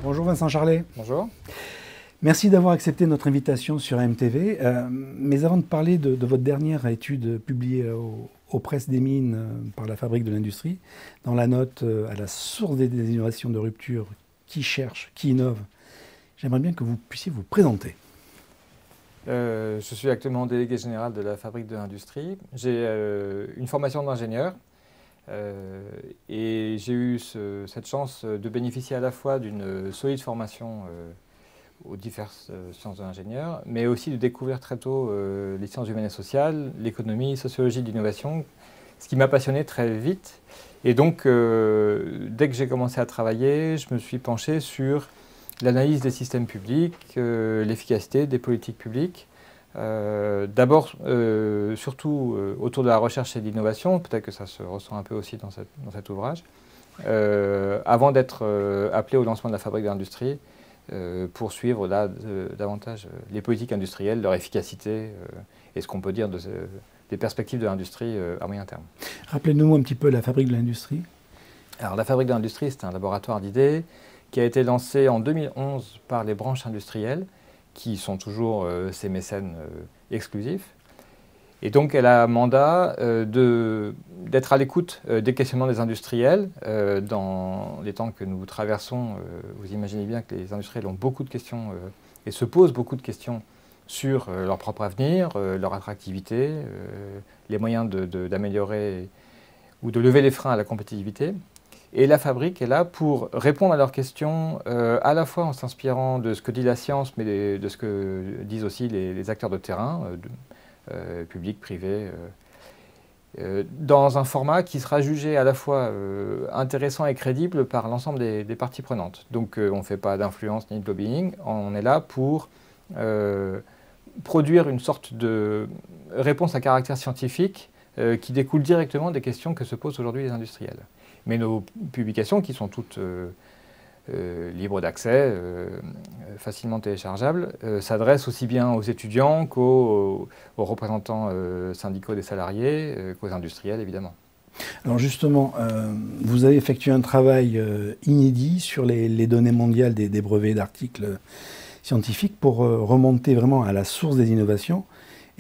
Bonjour Vincent Charlet. Bonjour. Merci d'avoir accepté notre invitation sur AMTV. Mais avant de parler de votre dernière étude publiée aux Presses des Mines par la Fabrique de l'Industrie, dans la note à la source des innovations de rupture, qui cherche, qui innove, j'aimerais bien que vous puissiez vous présenter. Je suis actuellement délégué général de la Fabrique de l'Industrie. J'ai une formation d'ingénieur et j'ai eu cette chance de bénéficier à la fois d'une solide formation aux diverses sciences de l'ingénieur, mais aussi de découvrir très tôt les sciences humaines et sociales, l'économie, sociologie de l'innovation, ce qui m'a passionné très vite. Et donc, dès que j'ai commencé à travailler, je me suis penché sur l'analyse des systèmes publics, l'efficacité des politiques publiques. D'abord, surtout autour de la recherche et de l'innovation, peut-être que ça se ressent un peu aussi dans cet ouvrage, avant d'être appelé au lancement de la Fabrique de l'Industrie, pour suivre là, davantage les politiques industrielles, leur efficacité et ce qu'on peut dire des perspectives de l'industrie à moyen terme. Rappelez-nous un petit peu la Fabrique de l'Industrie. Alors la Fabrique de l'Industrie, c'est un laboratoire d'idées qui a été lancé en 2011 par les branches industrielles, qui sont toujours ses mécènes exclusifs. Et donc elle a mandat d'être à l'écoute des questionnements des industriels. Dans les temps que nous traversons, vous imaginez bien que les industriels ont beaucoup de questions et se posent beaucoup de questions sur leur propre avenir, leur attractivité, les moyens d'améliorer ou de lever les freins à la compétitivité. Et la Fabrique est là pour répondre à leurs questions, à la fois en s'inspirant de ce que dit la science, mais de ce que disent aussi les acteurs de terrain, publics, privés, dans un format qui sera jugé à la fois intéressant et crédible par l'ensemble des parties prenantes. Donc on ne fait pas d'influence ni de lobbying, on est là pour produire une sorte de réponse à caractère scientifique qui découle directement des questions que se posent aujourd'hui les industriels. Mais nos publications, qui sont toutes libres d'accès, facilement téléchargeables, s'adressent aussi bien aux étudiants qu'aux représentants syndicaux des salariés, qu'aux industriels, évidemment. Alors justement, vous avez effectué un travail inédit sur les données mondiales des brevets d'articles scientifiques pour remonter vraiment à la source des innovations.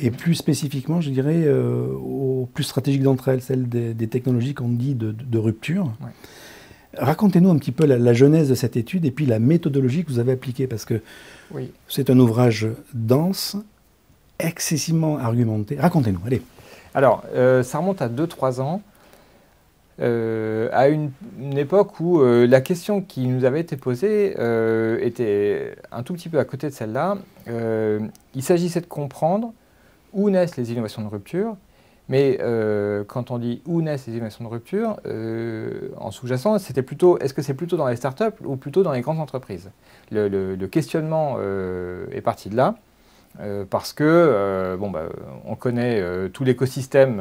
Et plus spécifiquement, je dirais, aux plus stratégiques d'entre elles, celles des technologies qu'on dit de rupture. Ouais. Racontez-nous un petit peu la genèse de cette étude et puis la méthodologie que vous avez appliquée, parce que oui. C'est un ouvrage dense, excessivement argumenté. Racontez-nous, allez. Alors, ça remonte à 2-3 ans, à une époque où la question qui nous avait été posée était un tout petit peu à côté de celle-là. Il s'agissait de comprendre où naissent les innovations de rupture, mais quand on dit où naissent les innovations de rupture, en sous-jacent, c'était plutôt, est-ce que c'est plutôt dans les startups ou plutôt dans les grandes entreprises? Le questionnement est parti de là, parce que on connaît tout l'écosystème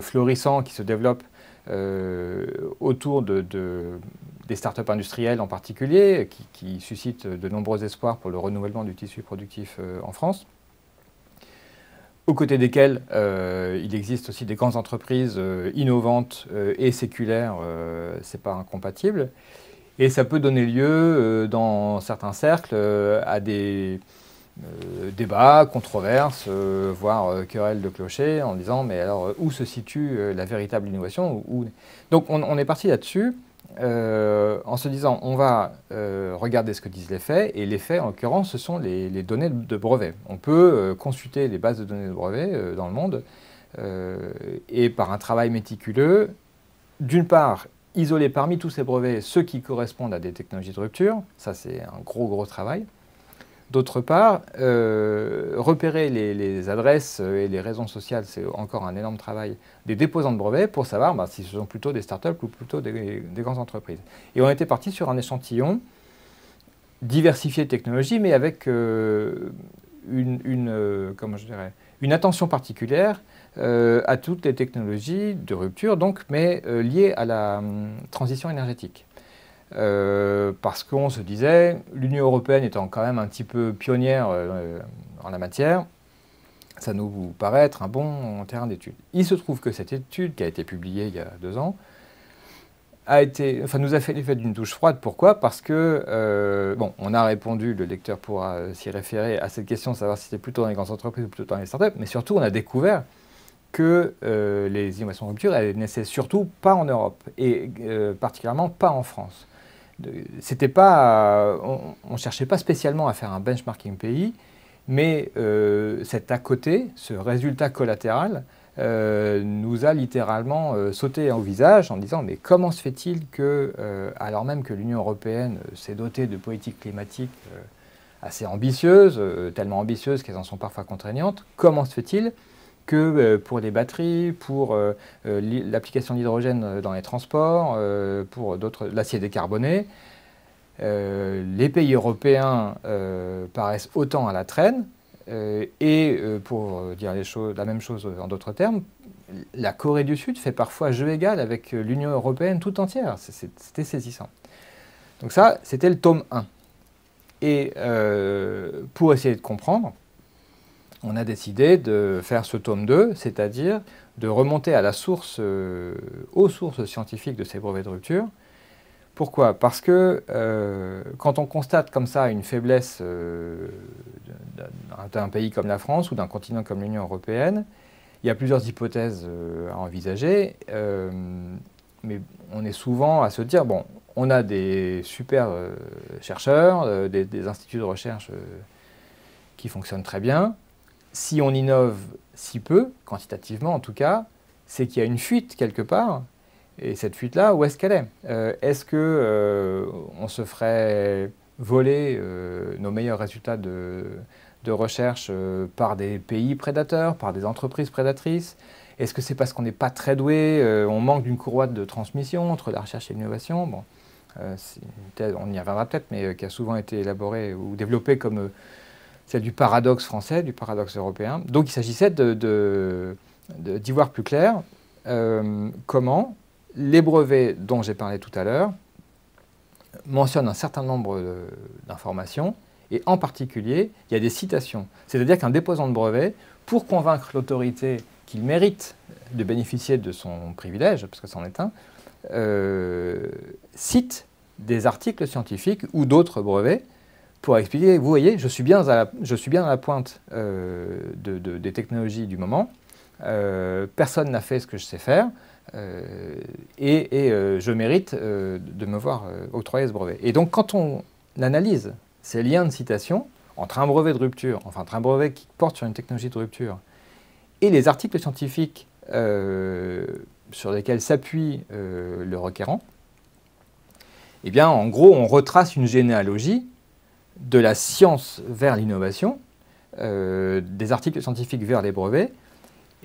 florissant qui se développe autour des startups industrielles en particulier, qui suscitent de nombreux espoirs pour le renouvellement du tissu productif en France, aux côtés desquelles il existe aussi des grandes entreprises innovantes et séculaires, c'est pas incompatible. Et ça peut donner lieu, dans certains cercles, à des débats, controverses, voire querelles de clocher, en disant mais alors où se situe la véritable innovation Donc on est parti là-dessus. En se disant on va regarder ce que disent les faits, et les faits en l'occurrence ce sont les données de brevets. On peut consulter les bases de données de brevets dans le monde et par un travail méticuleux, d'une part isoler parmi tous ces brevets ceux qui correspondent à des technologies de rupture, ça c'est un gros travail. D'autre part, repérer les adresses et les raisons sociales, c'est encore un énorme travail des déposants de brevets pour savoir si ce sont plutôt des startups ou plutôt des grandes entreprises. Et on était parti sur un échantillon diversifié de technologies, mais avec une attention particulière à toutes les technologies de rupture, donc, mais liées à la transition énergétique. Parce qu'on se disait, l'Union européenne étant quand même un petit peu pionnière en la matière, ça nous paraît être un bon terrain d'étude. Il se trouve que cette étude, qui a été publiée il y a 2 ans, nous a fait l'effet d'une douche froide. Pourquoi? Parce que, bon, on a répondu, le lecteur pourra s'y référer à cette question, savoir si c'était plutôt dans les grandes entreprises ou plutôt dans les startups, mais surtout, on a découvert que les innovations de rupture, elles naissaient surtout pas en Europe, et particulièrement pas en France. C'était pas, on ne cherchait pas spécialement à faire un benchmarking pays, mais cet à côté, ce résultat collatéral, nous a littéralement sauté au visage en disant mais comment se fait-il que, alors même que l'Union européenne s'est dotée de politiques climatiques assez ambitieuses, tellement ambitieuses qu'elles en sont parfois contraignantes, comment se fait-il que pour les batteries, pour l'application d'hydrogène dans les transports, pour l'acier décarboné, les pays européens paraissent autant à la traîne, et pour dire la même chose en d'autres termes, la Corée du Sud fait parfois jeu égal avec l'Union européenne tout entière. C'était saisissant. Donc ça, c'était le tome 1. Et pour essayer de comprendre, on a décidé de faire ce tome 2, c'est-à-dire de remonter à la source, aux sources scientifiques de ces brevets de rupture. Pourquoi? Parce que quand on constate comme ça une faiblesse d'un pays comme la France ou d'un continent comme l'Union européenne, il y a plusieurs hypothèses à envisager, mais on est souvent à se dire, bon, on a des super chercheurs, des instituts de recherche qui fonctionnent très bien. Si on innove si peu, quantitativement en tout cas, c'est qu'il y a une fuite quelque part. Et cette fuite-là, où est-ce qu'elle est? Est-ce qu'on se ferait voler nos meilleurs résultats de recherche par des pays prédateurs, par des entreprises prédatrices? Est-ce que c'est parce qu'on n'est pas très doué, on manque d'une courroie de transmission entre la recherche et l'innovation? Bon, on y reviendra peut-être, mais qui a souvent été élaborée ou développée comme celle du paradoxe français, du paradoxe européen. Donc il s'agissait d'y voir plus clair comment les brevets dont j'ai parlé tout à l'heure mentionnent un certain nombre d'informations, et en particulier, il y a des citations. C'est-à-dire qu'un déposant de brevet, pour convaincre l'autorité qu'il mérite de bénéficier de son privilège, parce que c'en est un, cite des articles scientifiques ou d'autres brevets pour expliquer, vous voyez, je suis bien à la pointe des technologies du moment, personne n'a fait ce que je sais faire, et je mérite de me voir octroyer ce brevet. Et donc quand on analyse ces liens de citation entre un brevet de rupture, enfin entre un brevet qui porte sur une technologie de rupture, et les articles scientifiques sur lesquels s'appuie le requérant, eh bien en gros on retrace une généalogie de la science vers l'innovation, des articles scientifiques vers les brevets,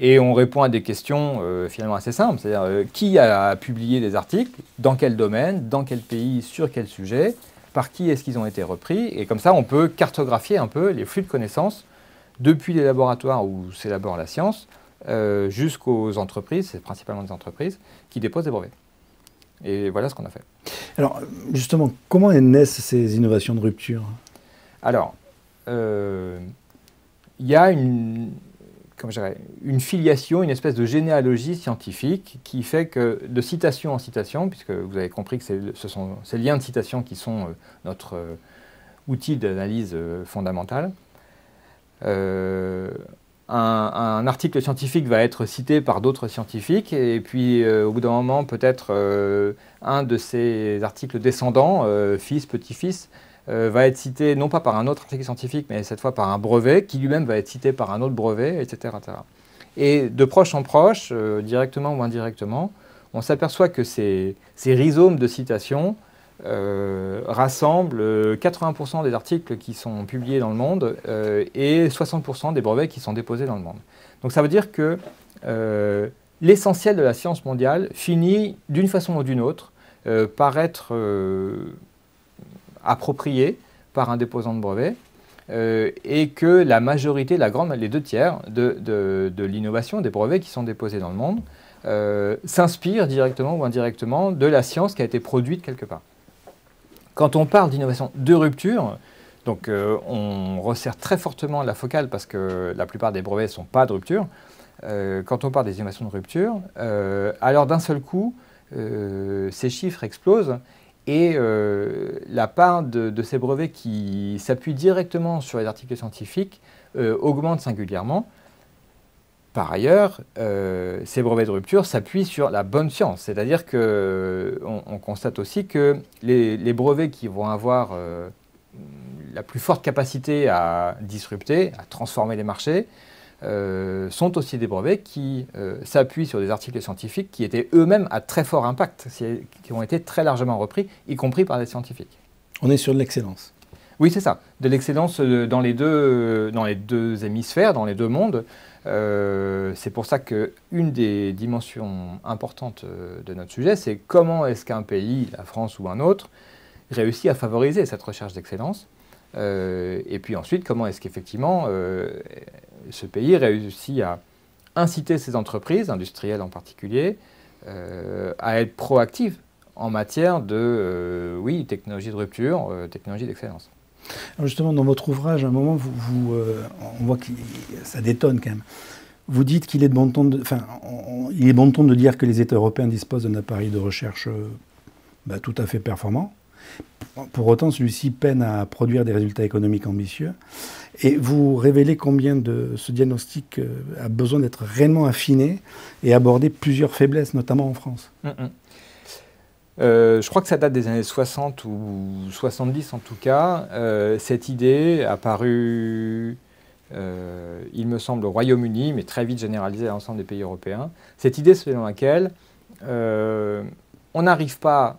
et on répond à des questions finalement assez simples, c'est-à-dire qui a publié des articles, dans quel domaine, dans quel pays, sur quel sujet, par qui est-ce qu'ils ont été repris, et comme ça on peut cartographier un peu les flux de connaissances depuis les laboratoires où s'élabore la science jusqu'aux entreprises, c'est principalement des entreprises, qui déposent des brevets. Et voilà ce qu'on a fait. Alors justement, comment naissent ces innovations de rupture? Alors, il y a une filiation, une espèce de généalogie scientifique qui fait que de citation en citation, puisque vous avez compris que ce sont ces liens de citation qui sont notre outil d'analyse fondamental, un article scientifique va être cité par d'autres scientifiques, et puis au bout d'un moment, peut-être un de ces articles descendants, fils, petit-fils, va être cité non pas par un autre article scientifique, mais cette fois par un brevet, qui lui-même va être cité par un autre brevet, etc. etc. Et de proche en proche, directement ou indirectement, on s'aperçoit que ces rhizomes de citations rassemblent 80% des articles qui sont publiés dans le monde et 60% des brevets qui sont déposés dans le monde. Donc ça veut dire que l'essentiel de la science mondiale finit d'une façon ou d'une autre par être approprié par un déposant de brevet, et que la majorité, les 2/3 de l'innovation des brevets qui sont déposés dans le monde s'inspirent directement ou indirectement de la science qui a été produite quelque part. Quand on parle d'innovation de rupture, donc on resserre très fortement la focale parce que la plupart des brevets ne sont pas de rupture. Quand on parle des innovations de rupture, alors d'un seul coup, ces chiffres explosent et la part de ces brevets qui s'appuient directement sur les articles scientifiques augmente singulièrement. Par ailleurs, ces brevets de rupture s'appuient sur la bonne science, c'est-à-dire qu'on constate aussi que les brevets qui vont avoir la plus forte capacité à disrupter, à transformer les marchés, sont aussi des brevets qui s'appuient sur des articles scientifiques qui étaient eux-mêmes à très fort impact, qui ont été très largement repris, y compris par des scientifiques. On est sur de l'excellence. Oui, c'est ça. De l'excellence dans les deux hémisphères, dans les deux mondes. C'est pour ça qu'une des dimensions importantes de notre sujet, c'est comment est-ce qu'un pays, la France ou un autre, réussit à favoriser cette recherche d'excellence. Et puis ensuite, comment est-ce qu'effectivement ce pays réussit à inciter ses entreprises, industrielles en particulier, à être proactives en matière de technologie de rupture, technologie d'excellence. Alors justement, dans votre ouvrage, à un moment, on voit que ça détonne quand même. Vous dites qu'il est de bon ton il est bon ton de dire que les États européens disposent d'un appareil de recherche tout à fait performant. Pour autant, celui-ci peine à produire des résultats économiques ambitieux. Et vous révélez combien ce diagnostic a besoin d'être réellement affiné et aborder plusieurs faiblesses, notamment en France. Je crois que ça date des années 60 ou 70 en tout cas. Cette idée a apparue, il me semble, au Royaume-Uni, mais très vite généralisée à l'ensemble des pays européens. Cette idée selon laquelle on n'arrive pas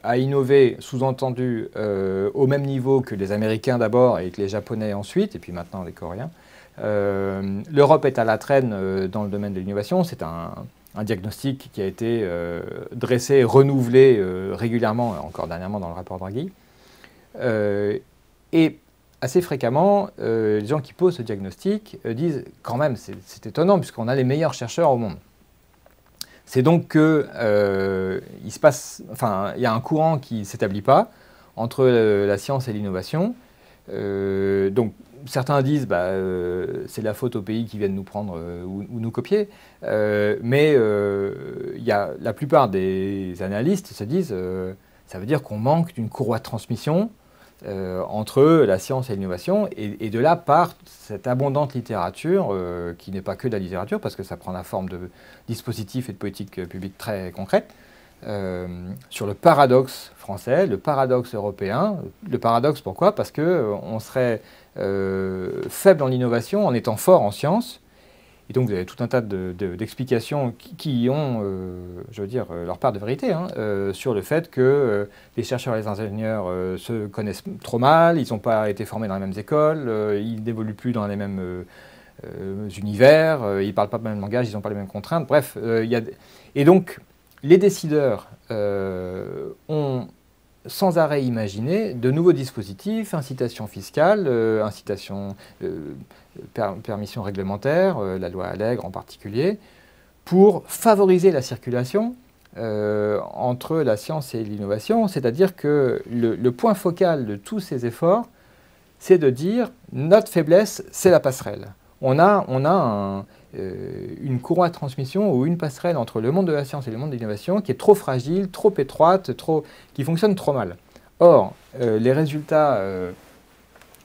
à innover, sous-entendu, au même niveau que les Américains d'abord et que les Japonais ensuite, et puis maintenant les Coréens. L'Europe est à la traîne dans le domaine de l'innovation. C'est un diagnostic qui a été dressé, renouvelé régulièrement, encore dernièrement dans le rapport Draghi. Et assez fréquemment, les gens qui posent ce diagnostic disent quand même, c'est étonnant puisqu'on a les meilleurs chercheurs au monde. C'est donc qu'il y a un courant qui ne s'établit pas entre la science et l'innovation. Donc, certains disent c'est la faute aux pays qui viennent nous prendre ou nous copier, mais la plupart des analystes se disent ça veut dire qu'on manque d'une courroie de transmission entre la science et l'innovation, et de là part cette abondante littérature qui n'est pas que de la littérature, parce que ça prend la forme de dispositifs et de politiques publiques très concrètes, sur le paradoxe français, le paradoxe européen. Le paradoxe, pourquoi? Parce qu'on serait faible en innovation en étant fort en science. Et donc vous avez tout un tas d'explications qui ont, leur part de vérité, sur le fait que les chercheurs et les ingénieurs se connaissent trop mal, ils n'ont pas été formés dans les mêmes écoles, ils n'évoluent plus dans les mêmes univers, ils ne parlent pas le même langage, ils n'ont pas les mêmes contraintes. Bref, et donc les décideurs ont sans arrêt imaginé de nouveaux dispositifs, incitations fiscales, permissions réglementaires, la loi Allègre en particulier, pour favoriser la circulation entre la science et l'innovation. C'est-à-dire que le point focal de tous ces efforts, c'est de dire notre faiblesse, c'est la passerelle. On a une courroie de transmission ou une passerelle entre le monde de la science et le monde de l'innovation qui est trop fragile, trop étroite, qui fonctionne trop mal. Or, les résultats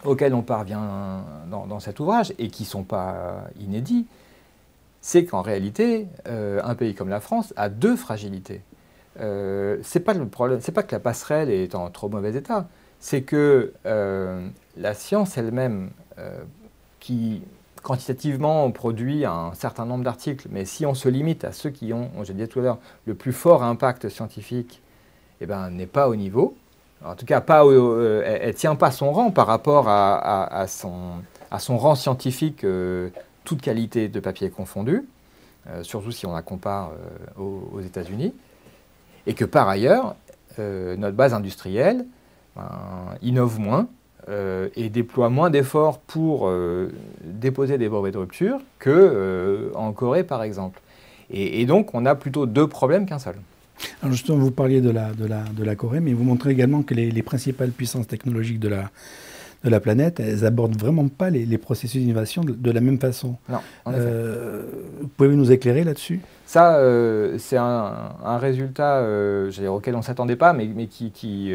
auxquels on parvient dans cet ouvrage, et qui ne sont pas inédits, c'est qu'en réalité, un pays comme la France a deux fragilités. C'est pas le problème, c'est pas que la passerelle est en trop mauvais état, c'est que la science elle-même, qui quantitativement, on produit un certain nombre d'articles, mais si on se limite à ceux qui ont, je disais tout à l'heure, le plus fort impact scientifique, n'est pas au niveau. En tout cas, elle ne tient pas son rang par rapport à son rang scientifique, toute qualité de papier confondue, surtout si on la compare aux États-Unis. Et que par ailleurs, notre base industrielle innove moins, et déploie moins d'efforts pour déposer des brevets de rupture qu'en Corée, par exemple. Et donc, on a plutôt deux problèmes qu'un seul. Alors justement, vous parliez de la Corée, mais vous montrez également que les principales puissances technologiques de de la planète, elles abordent vraiment pas les processus d'innovation de la même façon. Non, en effet. Pouvez-vous nous éclairer là-dessus? Ça, c'est un résultat auquel on ne s'attendait pas, mais qui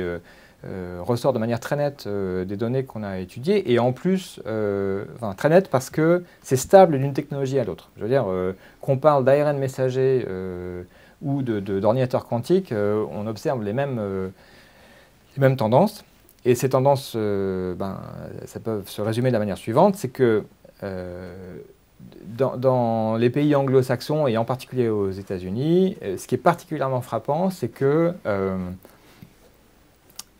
ressort de manière très nette des données qu'on a étudiées, et en plus, enfin, très nette parce que c'est stable d'une technologie à l'autre. Je veux dire, qu'on parle d'ARN messager ou d'ordinateurs quantiques, on observe les mêmes tendances. Et ces tendances, ça peut se résumer de la manière suivante, c'est que dans les pays anglo-saxons, et en particulier aux États-Unis, ce qui est particulièrement frappant, c'est que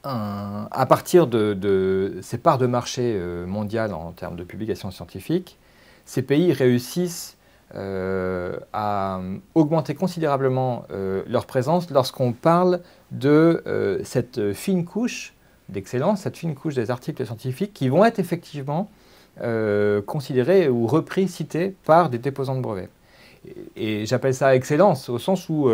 à partir de ces parts de marché mondiales en termes de publications scientifiques, ces pays réussissent à augmenter considérablement leur présence lorsqu'on parle de cette fine couche d'excellence, cette fine couche des articles scientifiques qui vont être effectivement considérés ou repris, cités par des déposants de brevets. Et j'appelle ça excellence au sens où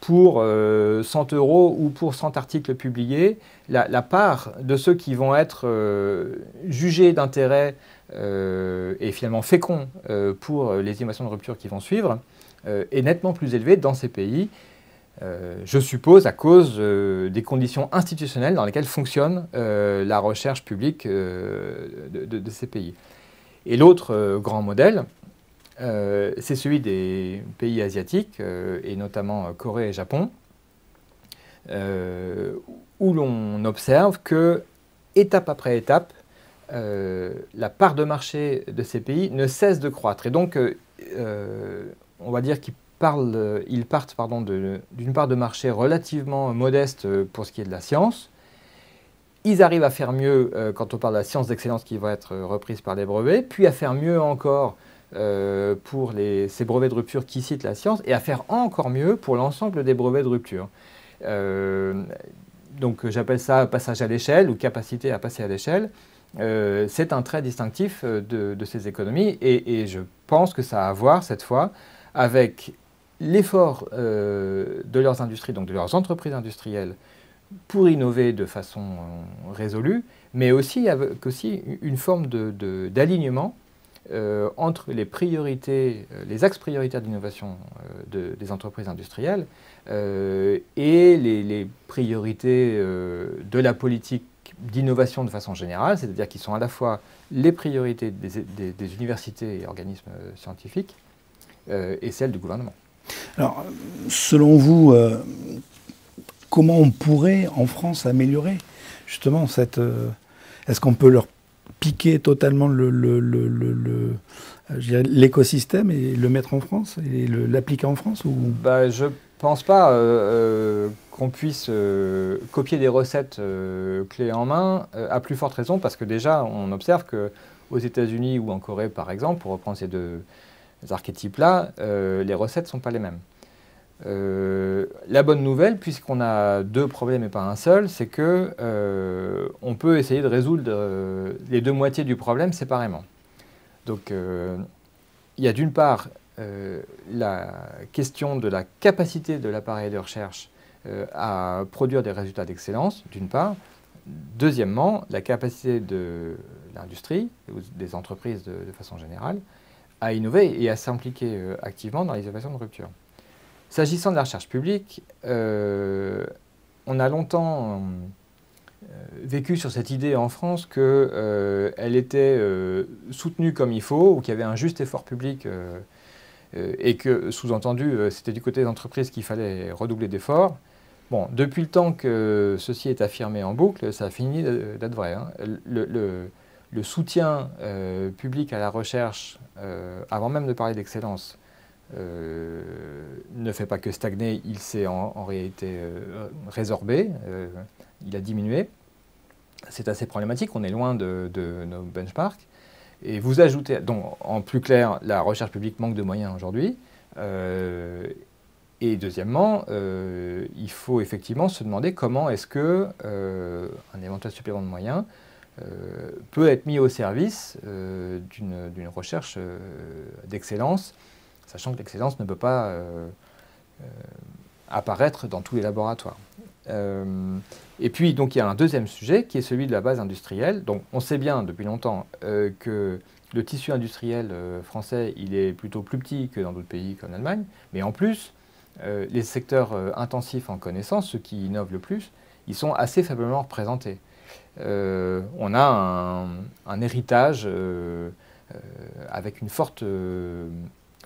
pour 100 € ou pour 100 articles publiés, la part de ceux qui vont être jugés d'intérêt et finalement féconds pour les innovations de rupture qui vont suivre est nettement plus élevée dans ces pays. Je suppose à cause des conditions institutionnelles dans lesquelles fonctionne la recherche publique de ces pays. Et l'autre grand modèle, c'est celui des pays asiatiques, et notamment Corée et Japon, où l'on observe que, étape après étape, la part de marché de ces pays ne cesse de croître. Et donc, on va dire qu'ils partent d'une part de marché relativement modeste pour ce qui est de la science. Ils arrivent à faire mieux quand on parle de la science d'excellence qui va être reprise par les brevets, puis à faire mieux encore pour ces brevets de rupture qui citent la science, et à faire encore mieux pour l'ensemble des brevets de rupture. Donc j'appelle ça passage à l'échelle ou capacité à passer à l'échelle. C'est un trait distinctif de ces économies, et je pense que ça a à voir cette fois avec l'effort de leurs industries, donc de leurs entreprises industrielles, pour innover de façon résolue, mais aussi avec une forme d'alignement entre les priorités, les axes prioritaires d'innovation des entreprises industrielles et les priorités de la politique d'innovation de façon générale, c'est-à-dire qui sont à la fois les priorités des universités et organismes scientifiques et celles du gouvernement. Alors, selon vous, comment on pourrait en France améliorer justement cette... est-ce qu'on peut leur piquer totalement l'écosystème et le mettre en France et l'appliquer en France, ou... Je pense pas qu'on puisse copier des recettes clés en main, à plus forte raison parce que déjà on observe qu'aux États-Unis ou en Corée par exemple, pour reprendre ces deux archétypes-là, les recettes ne sont pas les mêmes. La bonne nouvelle, puisqu'on a deux problèmes et pas un seul, c'est que on peut essayer de résoudre les deux moitiés du problème séparément. Donc il y a d'une part la question de la capacité de l'appareil de recherche à produire des résultats d'excellence, d'une part. Deuxièmement, la capacité de l'industrie, ou des entreprises de façon générale, à innover et à s'impliquer activement dans les innovations de rupture. S'agissant de la recherche publique, on a longtemps vécu sur cette idée en France qu'elle était soutenue comme il faut, ou qu'il y avait un juste effort public, et que, sous-entendu, c'était du côté des entreprises qu'il fallait redoubler d'efforts. Bon, depuis le temps que ceci est affirmé en boucle, ça a fini d'être vrai, hein. Le soutien public à la recherche, avant même de parler d'excellence, ne fait pas que stagner, il s'est en réalité résorbé, il a diminué. C'est assez problématique, on est loin de nos benchmarks. Et vous ajoutez, donc en plus clair, la recherche publique manque de moyens aujourd'hui. Et deuxièmement, il faut effectivement se demander comment est-ce qu'un éventuel supplément de moyens peut être mis au service d'une recherche d'excellence, sachant que l'excellence ne peut pas apparaître dans tous les laboratoires. Et puis, donc, il y a un deuxième sujet qui est celui de la base industrielle. Donc, on sait bien depuis longtemps que le tissu industriel français, il est plutôt plus petit que dans d'autres pays comme l'Allemagne. Mais en plus, les secteurs intensifs en connaissances, ceux qui innovent le plus, ils sont assez faiblement représentés. On a un héritage avec une forte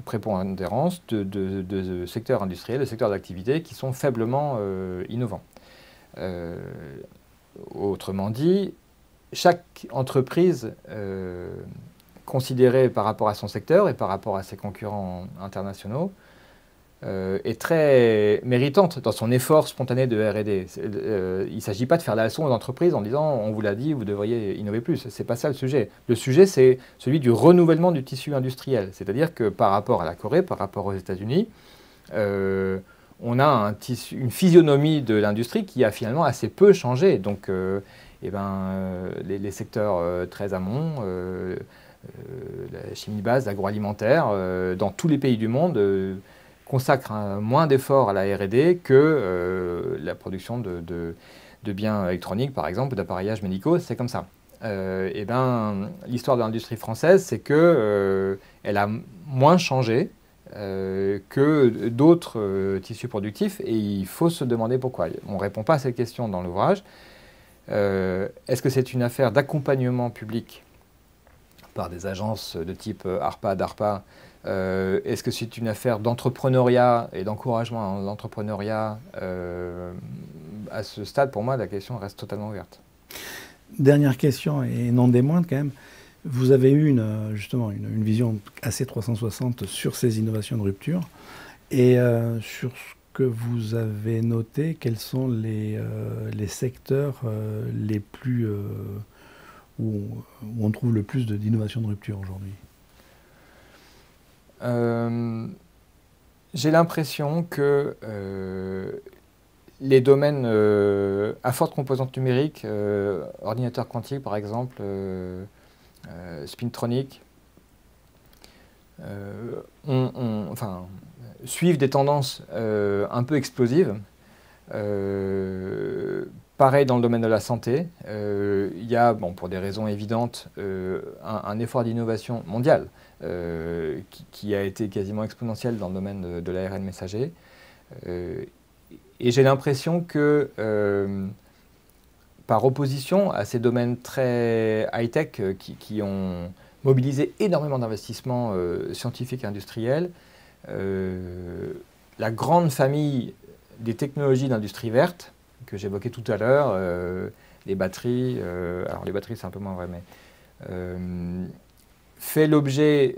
prépondérance de secteurs industriels, de secteurs d'activité qui sont faiblement innovants. Autrement dit, chaque entreprise considérée par rapport à son secteur et par rapport à ses concurrents internationaux est très méritante dans son effort spontané de R&D. Il ne s'agit pas de faire la leçon aux entreprises en disant « on vous l'a dit, vous devriez innover plus ». Ce n'est pas ça le sujet. Le sujet, c'est celui du renouvellement du tissu industriel. C'est-à-dire que par rapport à la Corée, par rapport aux États-Unis, on a une physionomie de l'industrie qui a finalement assez peu changé. Donc, les secteurs très amont, la chimie base, l'agroalimentaire, dans tous les pays du monde, consacrent moins d'efforts à la R&D que la production de biens électroniques, par exemple, ou d'appareillages médicaux. C'est comme ça. L'histoire de l'industrie française, c'est qu'elle a moins changé que d'autres tissus productifs, et il faut se demander pourquoi. On ne répond pas à cette question dans l'ouvrage. Est-ce que c'est une affaire d'accompagnement public par des agences de type ARPA, DARPA? Est-ce que c'est une affaire d'entrepreneuriat et d'encouragement à l'entrepreneuriat? À ce stade, pour moi, la question reste totalement ouverte. Dernière question, et non des moindres quand même. Vous avez eu justement une vision assez 360 sur ces innovations de rupture. Et sur ce que vous avez noté, quels sont les secteurs les plus où on trouve le plus d'innovations de rupture aujourd'hui? J'ai l'impression que les domaines à forte composante numérique, ordinateur quantique par exemple, spintronique, suivent des tendances un peu explosives. Pareil dans le domaine de la santé, il y a, pour des raisons évidentes, un effort d'innovation mondial qui a été quasiment exponentiel dans le domaine de l'ARN messager. Et j'ai l'impression que, par opposition à ces domaines très high-tech qui ont mobilisé énormément d'investissements scientifiques et industriels, la grande famille des technologies d'industrie verte, que j'évoquais tout à l'heure, les batteries, alors les batteries c'est un peu moins vrai, mais fait l'objet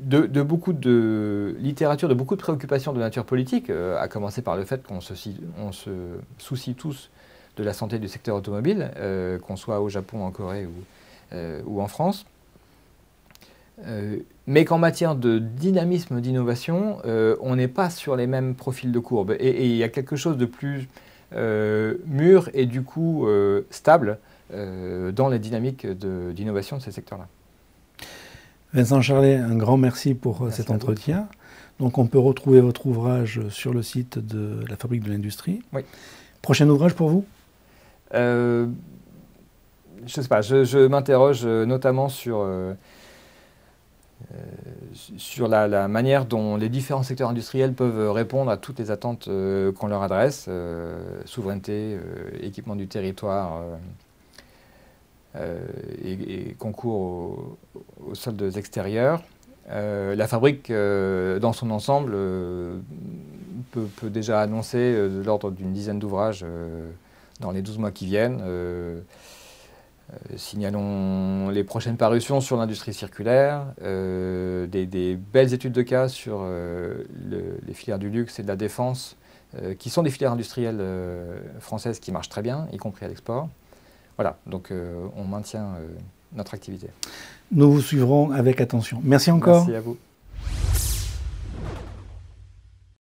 de beaucoup de littérature, de beaucoup de préoccupations de nature politique, à commencer par le fait qu'on se soucie tous de la santé du secteur automobile, qu'on soit au Japon, en Corée ou en France. Mais qu'en matière de dynamisme, d'innovation, on n'est pas sur les mêmes profils de courbe. Et il y a quelque chose de plus mûr et du coup stable dans les dynamiques d'innovation de ces secteurs-là. Vincent Charlet, un grand merci pour cet entretien. Donc on peut retrouver votre ouvrage sur le site de la Fabrique de l'Industrie. Oui. Prochain ouvrage pour vous? Je ne sais pas, je m'interroge notamment sur la manière dont les différents secteurs industriels peuvent répondre à toutes les attentes qu'on leur adresse, souveraineté, équipement du territoire et concours aux soldes extérieurs. La fabrique, dans son ensemble, peut déjà annoncer de l'ordre d'une dizaine d'ouvrages dans les 12 mois qui viennent. Signalons les prochaines parutions sur l'industrie circulaire, des belles études de cas sur les filières du luxe et de la défense, qui sont des filières industrielles françaises qui marchent très bien, y compris à l'export. Voilà, donc on maintient notre activité. Nous vous suivrons avec attention. Merci encore. Merci à vous.